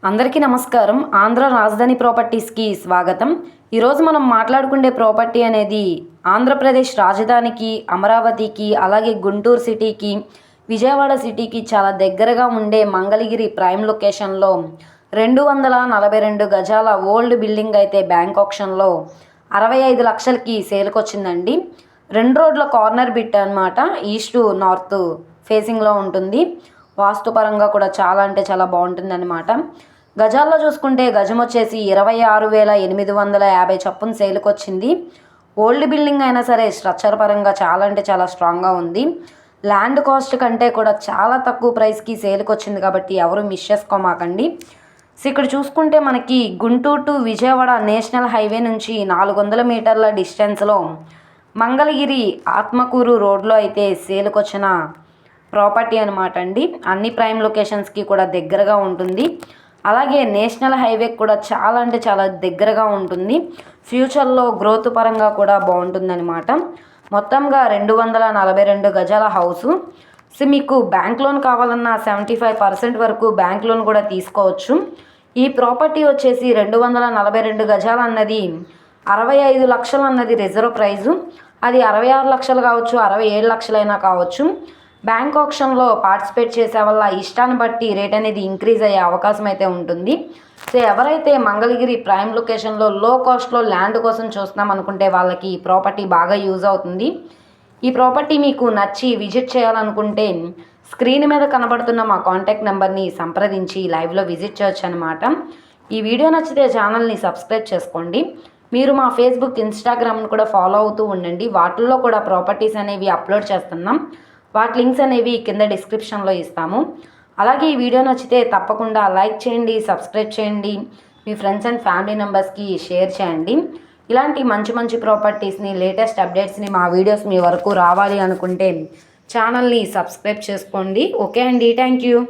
అందరికీ నమస్కారం. ఆంధ్ర రాజధాని ప్రాపర్టీస్కి స్వాగతం. ఈరోజు మనం మాట్లాడుకునే ప్రాపర్టీ అనేది ఆంధ్రప్రదేశ్ రాజధానికి, అమరావతికి, అలాగే గుంటూరు సిటీకి, విజయవాడ సిటీకి చాలా దగ్గరగా ఉండే మంగళగిరి ప్రైమ్ లొకేషన్లో 242 గజాల ఓల్డ్ బిల్డింగ్ అయితే బ్యాంక్ ఆప్షన్లో 65 లక్షలకి సేల్కి వచ్చిందండి. 2 రోడ్ల కార్నర్ బిట్ అనమాట. ఈస్ట్ నార్త్ ఫేసింగ్లో ఉంటుంది. వాస్తుపరంగా కూడా చాలా అంటే చాలా బాగుంటుందన్నమాట. గజాల్లో చూసుకుంటే గజం వచ్చేసి 26,850 చొప్పున సేల్కి వచ్చింది. ఓల్డ్ బిల్డింగ్ అయినా సరే స్ట్రక్చర్ పరంగా చాలా అంటే చాలా స్ట్రాంగ్గా ఉంది. ల్యాండ్ కాస్ట్ కంటే కూడా చాలా తక్కువ ప్రైస్కి సేల్కి వచ్చింది కాబట్టి ఎవరు మిస్ చేసుకోమాకండి. సో ఇక్కడ చూసుకుంటే మనకి Guntur to Vijayawada national highway నుంచి 400 మీటర్ల డిస్టెన్స్లో మంగళగిరి ఆత్మకూరు రోడ్లో అయితే సేల్కి వచ్చిన ప్రాపర్టీ అనమాట అండి. అన్ని ప్రైమ్ లొకేషన్స్కి కూడా దగ్గరగా ఉంటుంది. అలాగే నేషనల్ హైవేకి కూడా చాలా అంటే చాలా దగ్గరగా ఉంటుంది. ఫ్యూచర్లో గ్రోత్ పరంగా కూడా బాగుంటుందన్నమాట. మొత్తంగా 242 గజాల హౌసు. సో మీకు బ్యాంక్ లోన్ కావాలన్నా 75% వరకు బ్యాంక్ లోన్ కూడా తీసుకోవచ్చు. ఈ ప్రాపర్టీ వచ్చేసి 242 గజాలు అన్నది 65 లక్షలు అన్నది రిజర్వ్ ప్రైజు. అది 66 లక్షలు కావచ్చు, 67 లక్షలైనా కావచ్చు. బ్యాంక్ ఆప్షన్లో పార్టిసిపేట్ చేసే వల్ల ఇష్టాన్ని బట్టి రేట్ అనేది ఇంక్రీజ్ అయ్యే అవకాశం అయితే ఉంటుంది. సో ఎవరైతే మంగళగిరి ప్రైమ్ లొకేషన్లో లో కాస్ట్లో ల్యాండ్ కోసం చూస్తున్నాం అనుకుంటే వాళ్ళకి ఈ ప్రాపర్టీ బాగా యూజ్ అవుతుంది. ఈ ప్రాపర్టీ మీకు నచ్చి విజిట్ చేయాలనుకుంటే స్క్రీన్ మీద కనబడుతున్న మా కాంటాక్ట్ నెంబర్ని సంప్రదించి లైవ్లో విజిట్ చేయొచ్చు అనమాట. ఈ వీడియో నచ్చితే ఛానల్ని సబ్స్క్రైబ్ చేసుకోండి. మీరు మా ఫేస్బుక్, ఇన్స్టాగ్రామ్ని కూడా ఫాలో అవుతూ ఉండండి. వాటిల్లో కూడా ప్రాపర్టీస్ అనేవి అప్లోడ్ చేస్తున్నాం. వాటి లింక్స్ అనేవి కింద డిస్క్రిప్షన్లో ఇస్తాము. అలాగే ఈ వీడియో నచ్చితే తప్పకుండా లైక్ చేయండి, సబ్స్క్రైబ్ చేయండి, మీ ఫ్రెండ్స్ అండ్ ఫ్యామిలీ మెంబర్స్కి షేర్ చేయండి. ఇలాంటి మంచి మంచి ప్రాపర్టీస్ని, లేటెస్ట్ అప్డేట్స్ని మా వీడియోస్ మీ వరకు రావాలి అనుకుంటే ఛానల్ని సబ్స్క్రైబ్ చేసుకోండి. ఓకే అండి, థ్యాంక్ యూ.